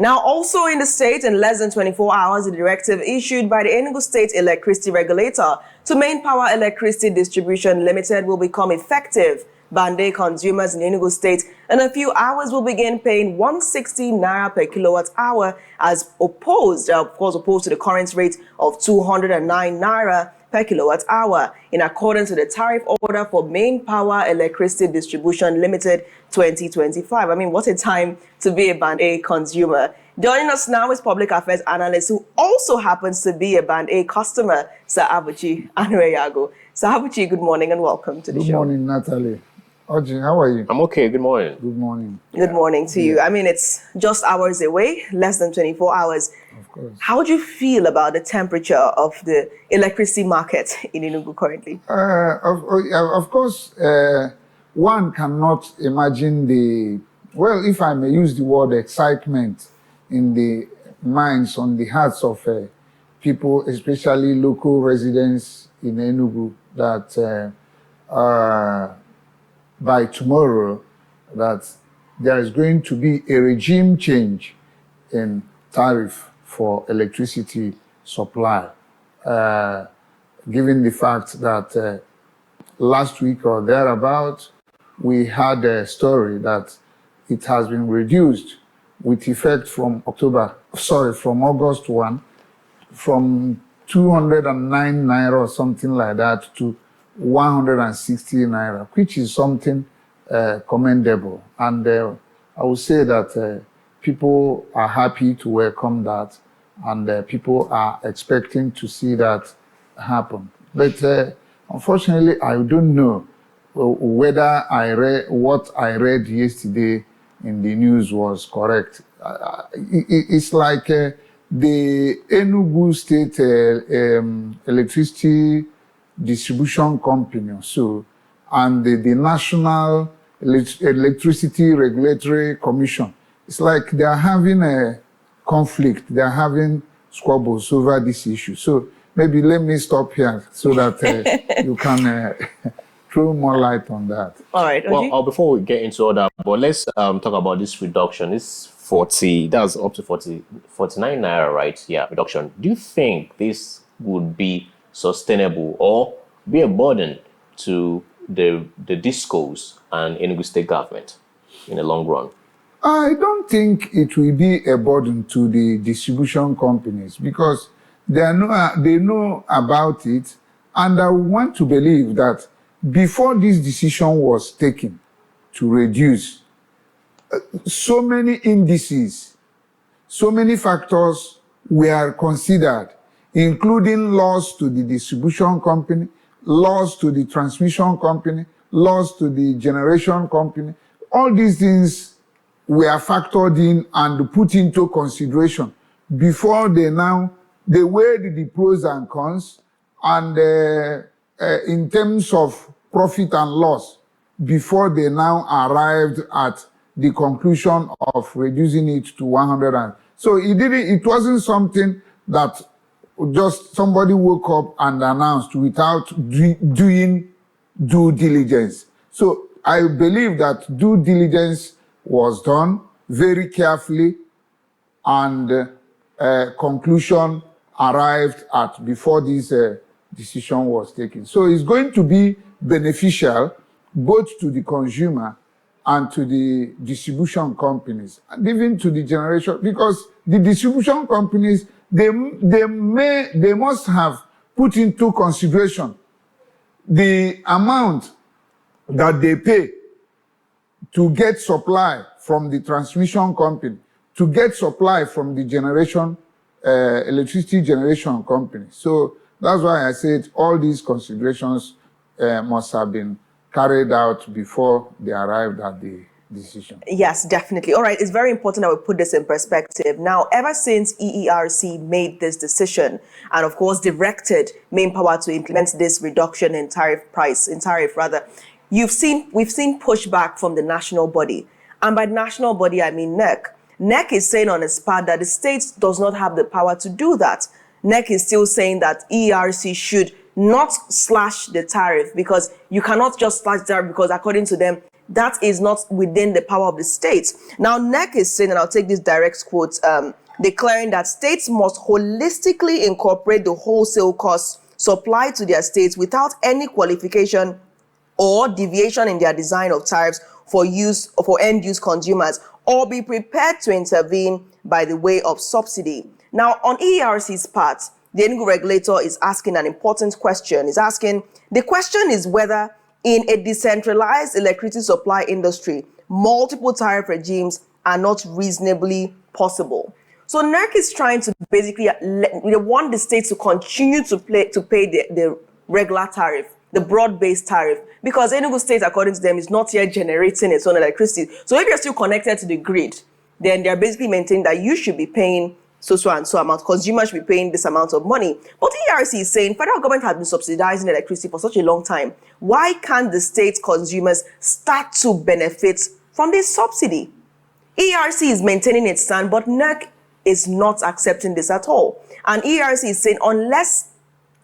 Now, also in the state, in less than 24 hours, the directive issued by the Enugu State electricity regulator to MainPower Electricity Distribution Limited will become effective. Band A consumers in Enugu State in a few hours will begin paying 160 naira per kilowatt hour, as opposed to the current rate of 209 naira per kilowatt hour, in accordance with the tariff order for MainPower Electricity Distribution Limited 2025. I mean, what a time to be a Band A consumer. Joining us now is Public Affairs Analyst, who also happens to be a Band A customer, Sir Abuchi Anueyiagu. Sir Abuchi, good morning and welcome to the show. Good morning, Natalie. Oji, how are you? I'm okay. Good morning. Good morning. Good morning to you. I mean, it's just hours away, less than 24 hours. Of course. How do you feel about the temperature of the electricity market in Enugu currently? Of course, one cannot imagine if I may use the word excitement in the minds, on the hearts of people, especially local residents in Enugu, that by tomorrow, that there is going to be a regime change in tariff for electricity supply, given the fact that last week or thereabout, we had a story that it has been reduced with effect from August 1, from 209 naira or something like that to 160 naira, which is something commendable. And I would say that people are happy to welcome that, and people are expecting to see that happen. But unfortunately, I don't know whether what I read yesterday in the news was correct. It's like the Enugu State electricity distribution company, and the National Electricity Regulatory Commission. It's like they are having a conflict. They are having squabbles over this issue. So maybe let me stop here so that you can throw more light on that. All right. Well, before we get into all that, but let's talk about this reduction. It's 49 naira, right? Yeah, reduction. Do you think this would be sustainable or be a burden to the discos and Enugu State government in the long run? I don't think it will be a burden to the distribution companies, because they know about it, and I want to believe that before this decision was taken to reduce, so many indices, so many factors were considered, including loss to the distribution company, loss to the transmission company, loss to the generation company. All these things were factored in and put into consideration before they weighed the pros and cons, and in terms of profit and loss, before they now arrived at the conclusion of reducing it to 100. So it wasn't something that just somebody woke up and announced without doing due diligence. So I believe that due diligence was done very carefully, and conclusion arrived at before this decision was taken. So it's going to be beneficial both to the consumer and to the distribution companies, and even to the generation, because the distribution companies, they must have put into consideration the amount that they pay to get supply from the transmission company, to get supply from the electricity generation company. So that's why I said all these considerations must have been carried out before they arrived at the decision. Yes, definitely. All right, it's very important that we put this in perspective. Now, ever since EERC made this decision and, of course, directed MainPower to implement this reduction in tariff, we've seen pushback from the national body. And by national body, I mean NEC. NEC is saying on its part that the state does not have the power to do that. NEC is still saying that EERC should not slash the tariff, because you cannot just slash the tariff, because according to them, that is not within the power of the states. Now, NEC is saying, and I'll take this direct quote, declaring that states must holistically incorporate the wholesale costs supplied to their states without any qualification or deviation in their design of tariffs for end-use consumers, or be prepared to intervene by the way of subsidy. Now, on EERC's part, the Enugu regulator is asking an important question. The question is whether in a decentralized electricity supply industry, multiple tariff regimes are not reasonably possible. So NERC is trying to basically want the states to continue to pay the regular tariff, the broad-based tariff, because Enugu State, according to them, is not yet generating its own electricity. So if you're still connected to the grid, then they're basically maintaining that you should be paying so and so amount. Consumers should be paying this amount of money. But EERC is saying federal government has been subsidizing electricity for such a long time. Why can't the state consumers start to benefit from this subsidy? EERC is maintaining its stand, but NERC is not accepting this at all. And EERC is saying unless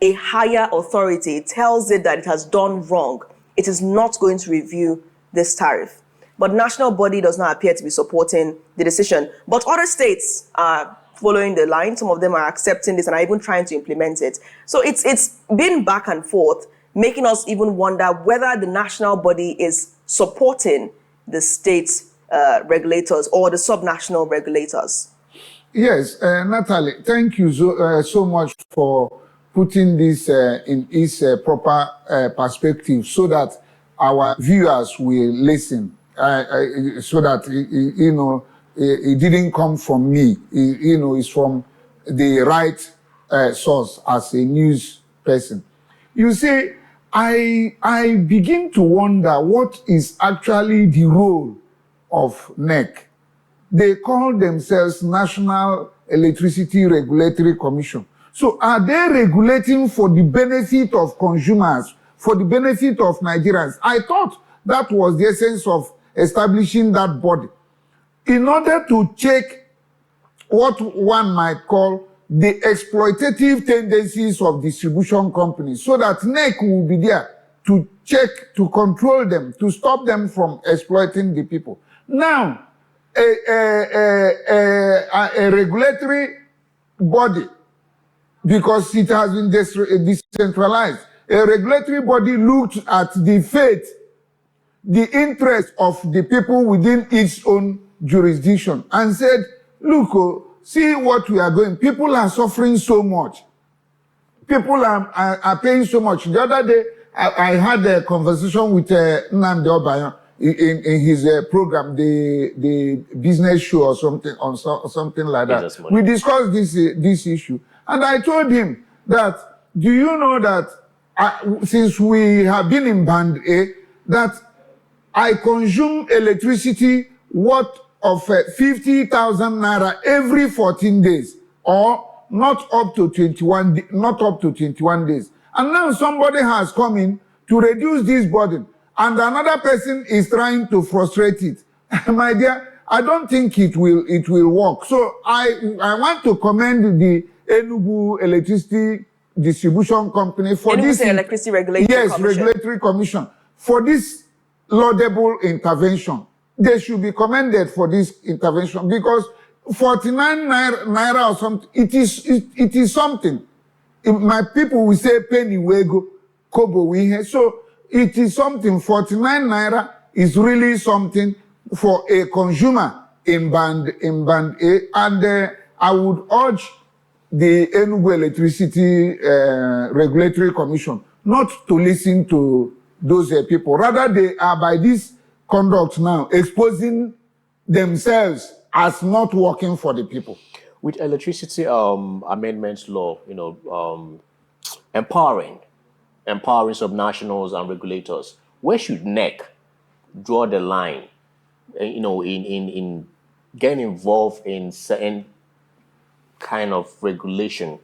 a higher authority tells it that it has done wrong, it is not going to review this tariff. But national body does not appear to be supporting the decision. But other states are following the line. Some of them are accepting this and are even trying to implement it. So it's been back and forth, making us even wonder whether the national body is supporting the state regulators or the subnational regulators. Yes, Natalie, thank you so much for putting this in its proper perspective so that our viewers will listen, so that, it didn't come from me, it's from the right source as a news person. You see, I begin to wonder what is actually the role of NEC. They call themselves National Electricity Regulatory Commission. So are they regulating for the benefit of consumers, for the benefit of Nigerians? I thought that was the essence of establishing that body, in order to check what one might call the exploitative tendencies of distribution companies, so that NEC will be there to check, to control them, to stop them from exploiting the people. Now, a regulatory body, because it has been decentralized, a regulatory body looked at the fate, the interest of the people within its own jurisdiction and said, look, see what we are going. People are suffering so much. People are paying so much. The other day, I had a conversation with Nnamdi Obayan in his program, the business show or something like that. We discussed this issue, and I told him that, do you know that since we have been in Band A, that I consume electricity worth of 50,000 naira every 14 days, or not up to 21 days. And now somebody has come in to reduce this burden, and another person is trying to frustrate it. My dear, I don't think it will work. So I want to commend the Enugu Electricity Distribution Company for this Electricity Regulatory Commission. Regulatory Commission, for this laudable intervention. They should be commended for this intervention, because 49 naira or something, it is something. My people will say penny wego, kobo we. So it is something. 49 naira is really something for a consumer in band A. And I would urge the Enugu Electricity Regulatory Commission not to listen to those people. Rather, they are by this conduct now exposing themselves as not working for the people. With electricity amendments law, empowering subnationals and regulators, where should NEC draw the line, in getting involved in certain kind of regulation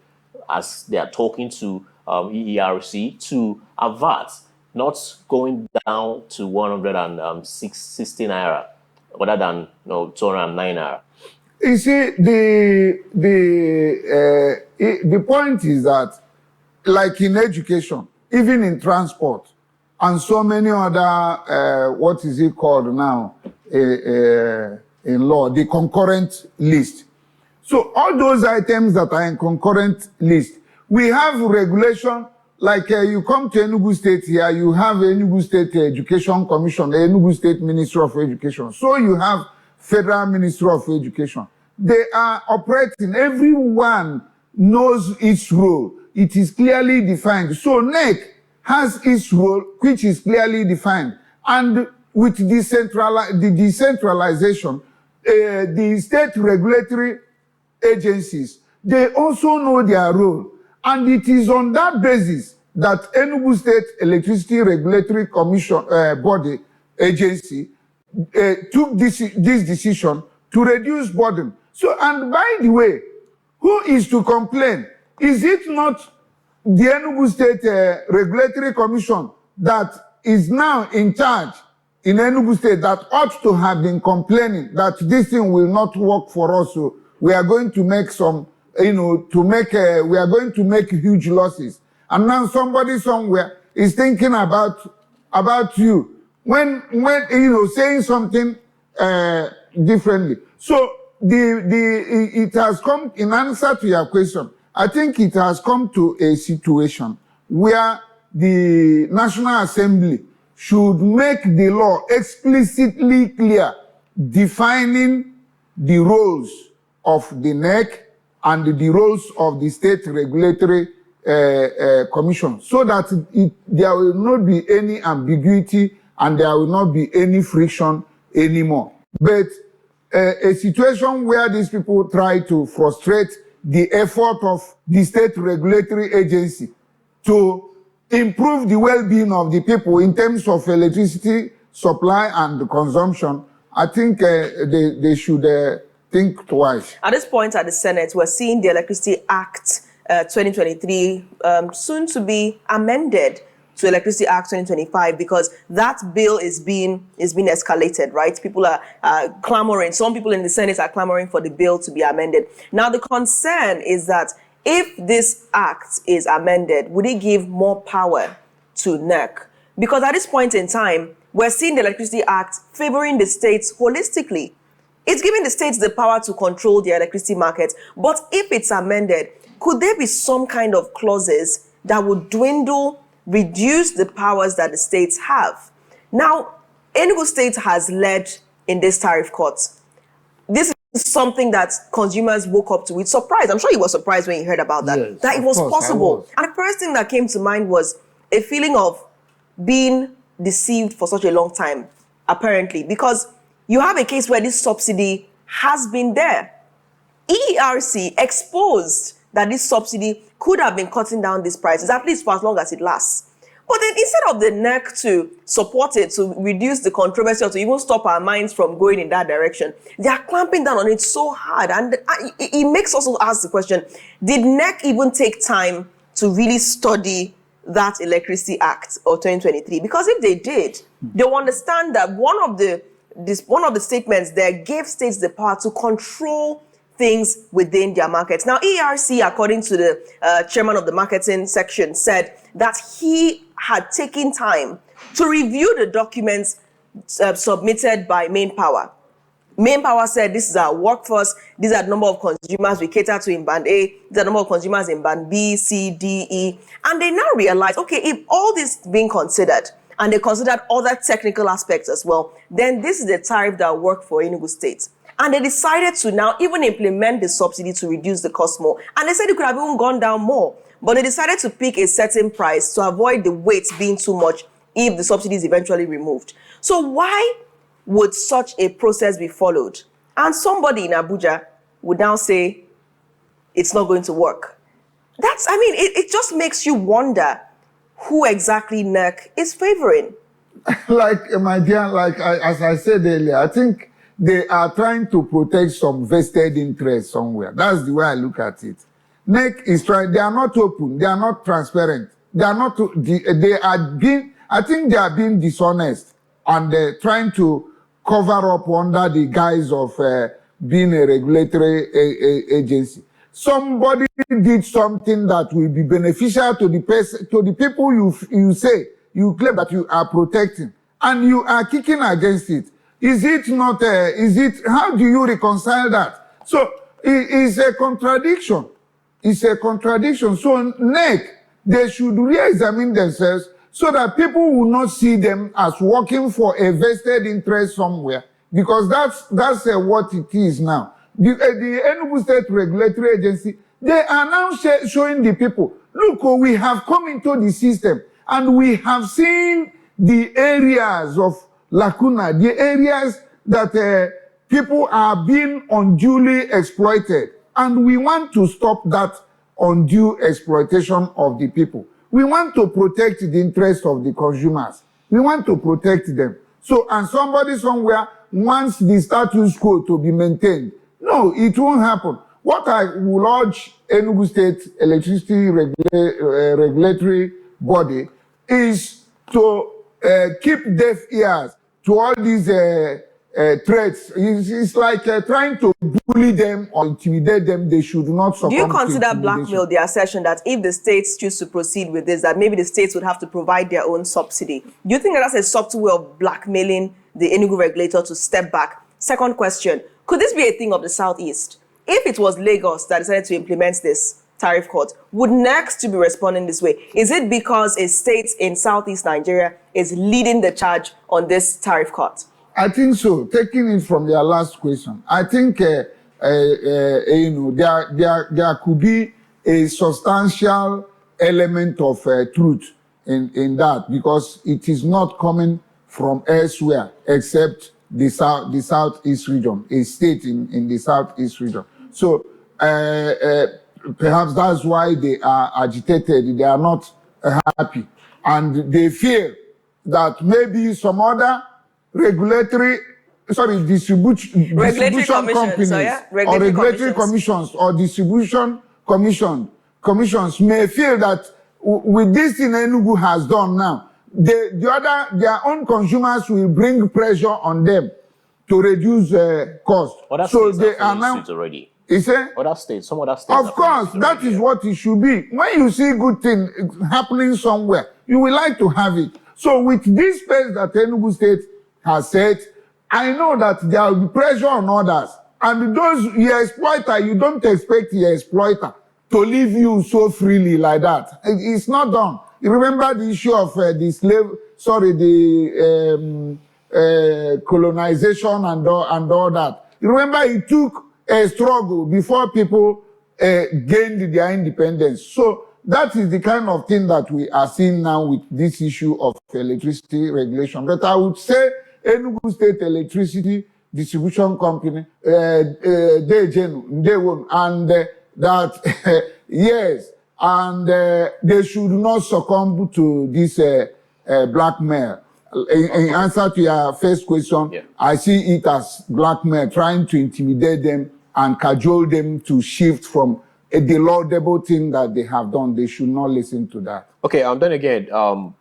as they are talking to EERC to avert not going down to 160 naira rather than 209 naira? You see, the point is that, like in education, even in transport, and so many other, what is it called now, in law, the concurrent list. So all those items that are in concurrent list, we have regulation, like you come to Enugu State here, you have Enugu State Education Commission, Enugu State Ministry of Education. So you have Federal Ministry of Education. They are operating, everyone knows its role. It is clearly defined. So NEC has its role, which is clearly defined. And with the decentralization, the state regulatory agencies, they also know their role. And it is on that basis that Enugu State Electricity Regulatory Commission body agency took this decision to reduce burden. So, and by the way, who is to complain? Is it not the Enugu State Regulatory Commission that is now in charge in Enugu State that ought to have been complaining that this thing will not work for us? So we are going to make some, we are going to make huge losses. And now somebody somewhere is thinking about you when saying something differently. So it has come, in answer to your question, I think it has come to a situation where the National Assembly should make the law explicitly clear, defining the roles of the NEC and the roles of the State Regulatory Commission, so that there will not be any ambiguity and there will not be any friction anymore. But a situation where these people try to frustrate the effort of the State Regulatory Agency to improve the well-being of the people in terms of electricity supply and consumption, I think they should think twice. At this point at the Senate, we're seeing the Electricity Act 2023 soon to be amended to Electricity Act 2025, because that bill is being escalated, right? People are clamoring. Some people in the Senate are clamoring for the bill to be amended. Now, the concern is that if this act is amended, would it give more power to NEC? Because at this point in time, we're seeing the Electricity Act favoring the states holistically. It's giving the states the power to control their electricity market. But if it's amended, could there be some kind of clauses that would reduce the powers that the states have? Now, Enugu State has led in this tariff cut. This is something that consumers woke up to with surprise. I'm sure you were surprised when you heard about that, yes, that it was possible. And the first thing that came to mind was a feeling of being deceived for such a long time, apparently, because you have a case where this subsidy has been there. EERC exposed that this subsidy could have been cutting down these prices, at least for as long as it lasts. But then instead of the NEC to support it, to reduce the controversy, or to even stop our minds from going in that direction, they are clamping down on it so hard. And it makes us ask the question, did NEC even take time to really study that Electricity Act of 2023? Because if they did, they will understand that one of the statements there gave states the power to control things within their markets. Now, EERC, according to the chairman of the marketing section, said that he had taken time to review the documents submitted by MainPower. MainPower said this is our workforce, these are the number of consumers we cater to in Band A, these are the number of consumers in Band B, C, D, E. And they now realize, okay, if all this is being considered, and they considered other technical aspects as well, then this is the tariff that will work for Enugu State. And they decided to now even implement the subsidy to reduce the cost more. And they said it could have even gone down more. But they decided to pick a certain price to avoid the weight being too much if the subsidy is eventually removed. So why would such a process be followed? And somebody in Abuja would now say it's not going to work. It just makes you wonder who exactly NEC is favoring. My dear, as I said earlier, I think they are trying to protect some vested interest somewhere. That's the way I look at it. NEC is trying, they are not open, they are not transparent, they are being dishonest, and they're trying to cover up under the guise of being a regulatory agency. Somebody did something that will be beneficial to the person, to the people you say you claim that you are protecting, and you are kicking against it. Is it not, how do you reconcile that? So it's a contradiction. It's a contradiction. So NEC, they should re-examine themselves so that people will not see them as working for a vested interest somewhere, because that's what it is now. The Enugu State Regulatory Agency, they are now showing the people, look, we have come into the system and we have seen the areas of lacuna, the areas that people are being unduly exploited. And we want to stop that undue exploitation of the people. We want to protect the interests of the consumers. We want to protect them. So, and somebody somewhere wants the status quo to be maintained. No, it won't happen. What I will urge Enugu State Electricity Regulatory Body is to keep deaf ears to all these threats. It's like trying to bully them or intimidate them. They should not succumb. Do you consider blackmail the assertion that if the states choose to proceed with this, that maybe the states would have to provide their own subsidy? Do you think that that's a subtle way of blackmailing the Enugu regulator to step back? Second question, could this be a thing of the Southeast? If it was Lagos that decided to implement this tariff cut, would next to be responding this way? Is it because a state in Southeast Nigeria is leading the charge on this tariff cut? I think so. Taking it from your last question, I think there could be a substantial element of truth in that, because it is not coming from elsewhere except the Southeast region, a state in the Southeast region. So perhaps that's why they are agitated. They are not happy, and they fear that maybe some other distribution companies or regulatory commissions or distribution commissions may feel that with this thing Enugu has done now, their own consumers will bring pressure on them to reduce cost. So they are now already. Is it? Some other states. Of course, that is what it should be. When you see good thing happening somewhere, you will like to have it. So with this space that Enugu State has said, I know that there will be pressure on others. And those your exploiter, you don't expect your exploiter to leave you so freely like that. It's not done. You remember the issue of colonization and all that. You remember it took a struggle before people gained their independence. So that is the kind of thing that we are seeing now with this issue of electricity regulation. But I would say Enugu State Electricity Distribution Company, and that yes, and they should not succumb to this blackmail. In answer to your first question, yeah. I see it as blackmail, trying to intimidate them and cajole them to shift from a laudable thing that they have done. They should not listen to that. Okay, then again,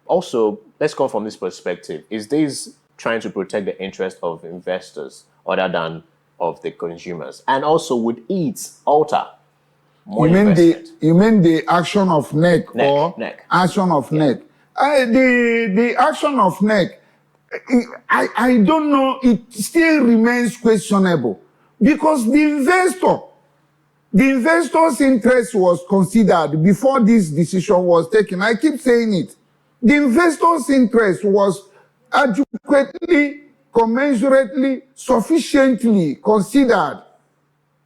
also, let's come from this perspective. Is this trying to protect the interest of investors other than of the consumers? And also, would it alter more investment? You mean the action of NEC or NEC. Action of NEC? The action of NEC, I don't know, it still remains questionable, because the investor's interest was considered before this decision was taken. I keep saying it. The investor's interest was adequately, commensurately, sufficiently considered,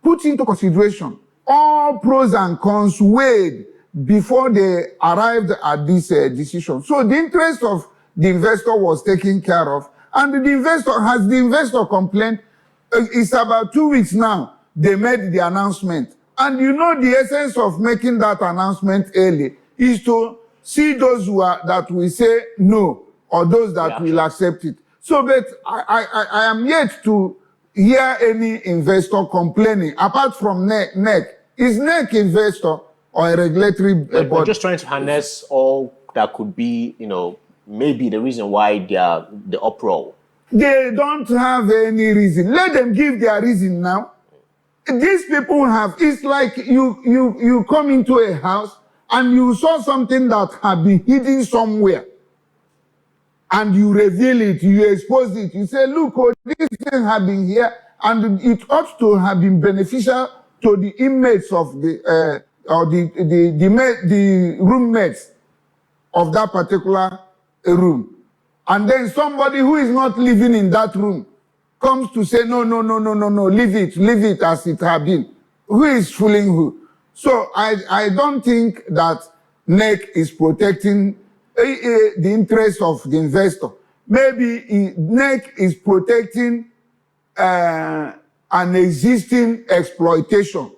put into consideration. All pros and cons weighed before they arrived at this decision. So the interest of the investor was taken care of. And the investor complained? It's about 2 weeks now. They made the announcement. And you know the essence of making that announcement early is to see those that will say no, or those that will accept it. So, but I am yet to hear any investor complaining, apart from NEC. Is NEC investor or a regulatory body? We're just trying to harness all that could be, maybe the reason why they are the uproar. They don't have any reason. Let them give their reason now. These people have, it's like you come into a house and you saw something that had been hidden somewhere. and you reveal it, you expose it, you say, look, oh, this thing have been here, and it ought to have been beneficial to the inmates of the the roommates of that particular room. And then somebody who is not living in that room comes to say, no, leave it as it has been. Who is fooling who? So I don't think that NEC is protecting the interest of the investor. Maybe NEC is protecting an existing exploitation,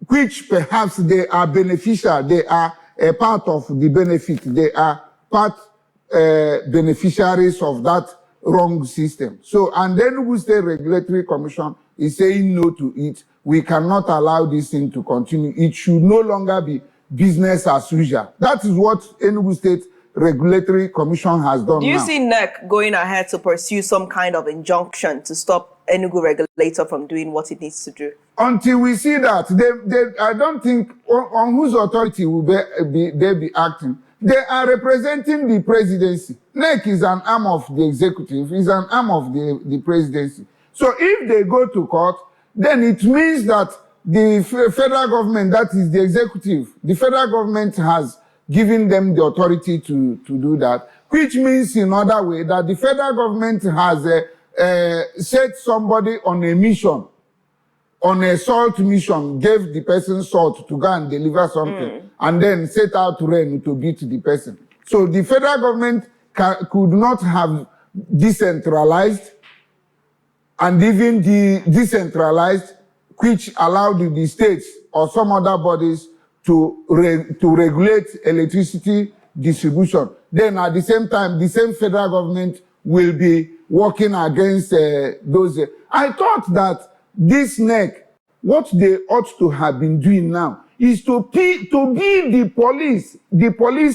which perhaps they are beneficial, they are a part of the benefit, they are part beneficiaries of that wrong system. So, and then Enugu State Regulatory Commission is saying no to it. We cannot allow this thing to continue. It should no longer be business as usual. That is what Enugu State Regulatory Commission has done now. Do you see NEC going ahead to pursue some kind of injunction to stop Enugu regulator from doing what it needs to do? Until we see that, I don't think on whose authority will they be acting. They are representing the presidency. NEC is an arm of the executive, is an arm of the presidency. So if they go to court, then it means that the federal government, that is the executive, the federal government has given them the authority to do that, which means in other way that the federal government has set somebody on a mission, on a salt mission, gave the person salt to go and deliver something, and then set out rain to beat the person. So the federal government could not have decentralized, and even the decentralized, which allowed the states or some other bodies to regulate electricity distribution. Then at the same time, the same federal government will be working against those. I thought that this NEC, what they ought to have been doing now is to be the police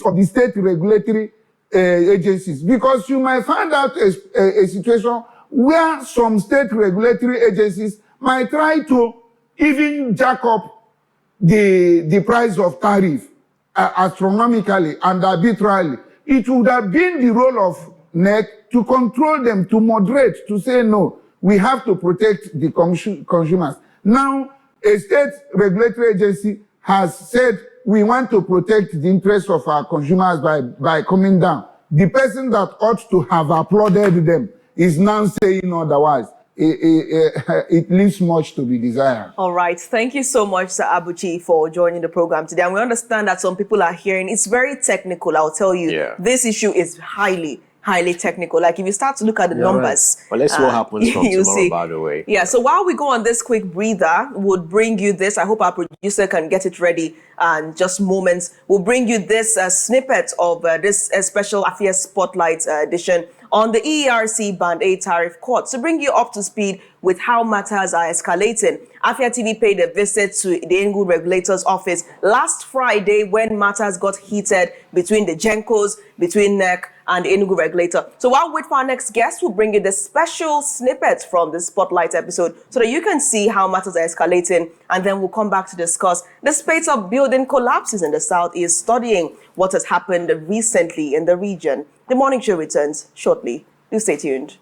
of the state regulatory agencies, because you might find out a situation where some state regulatory agencies might try to even jack up the price of tariff astronomically and arbitrarily. It would have been the role of NEC to control them, to moderate, to say no, we have to protect the consumers. Now, a state regulatory agency has said we want to protect the interests of our consumers by coming down. The person that ought to have applauded them is now saying otherwise. It leaves much to be desired. All right. Thank you so much, Sir Abuchi, for joining the program today. And we understand that some people are hearing it's very technical. I'll tell you, this issue is highly technical. Like if you start to look at the numbers. Right. Well, let's see what happens from tomorrow, see. By the way. Yeah, so while we go on this quick breather, we'll bring you this. I hope our producer can get it ready in just moments. We'll bring you this snippet of this special Affairs Spotlight edition on the EERC Band 8 tariff court to bring you up to speed with how matters are escalating. Afia TV paid a visit to the Enugu regulator's office last Friday when matters got heated between the Gencos, between NEC and the Enugu regulator. So while we wait for our next guest, we'll bring you the special snippet from the Spotlight episode so that you can see how matters are escalating, and then we'll come back to discuss the spate of building collapses in the Southeast, studying what has happened recently in the region. The Morning Show returns shortly. Do stay tuned.